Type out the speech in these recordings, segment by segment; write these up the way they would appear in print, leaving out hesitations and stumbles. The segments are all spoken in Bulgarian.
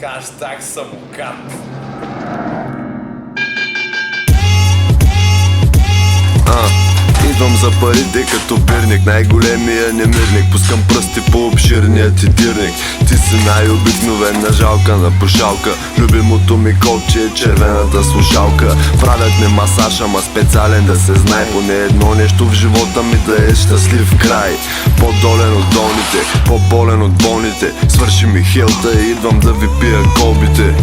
Хаштаг самокат. Идвам за парите като бирник, най-големия немирник. Пускам пръсти по обширния ти дирник. Ти си най-обикновена жалка на пушалка. Любимото ми копче е червената слушалка. Правят ми масаж, ама специален да се знае. Поне едно нещо в живота ми да е щастлив край. По-долен от долните, по-болен от болните. Свърши ми хелта и идвам да ви пия колбите.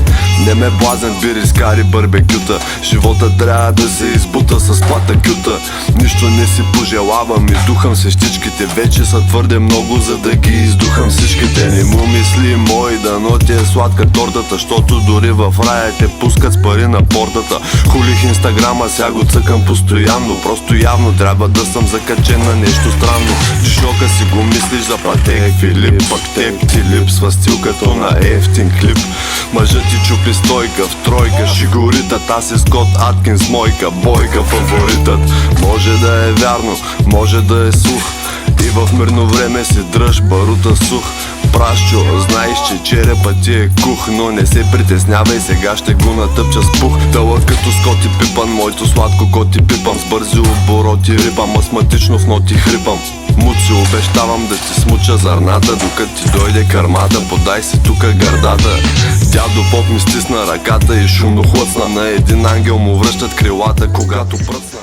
Не ме блазен бири, скари, барбекюта. Живота трябва да се избута с плата кюта. Нищо не си пожелавам и духам се щичките. Вече са твърде много, за да ги издухам всичките. Не му мисли мой, дано ти е сладка тортата, щото дори в рая те пускат с пари на портата. Хулих инстаграма, сега го цъкам постоянно. Просто явно трябва да съм закачен на нещо странно. Шока си го мислиш за Патек Филип, пак теб ти липсва стил като на ефтин клип. Мъжът ти чупи стойка в тройка, шигуритът, аз е Скот Аткинс, мойка, бойка фаворитът. Може да е вярно, може да е слух, и в мирно време си дръж барута сух. Прашчо, знаеш, че черепът ти е кух, но не се притеснявай, сега ще го натъпча с пух. Дълъг като Скоти Пипан, моето сладко коти пипам. С бързи обороти рибам, астматично в ноти хрипам. Муци, обещавам да ти смуча зърната, докато ти дойде кърмата, подай си тука гърдата. Дядо поп ми стисна ръката и шумно хлъцна. На един ангел му връщат крилата, когато пръцна.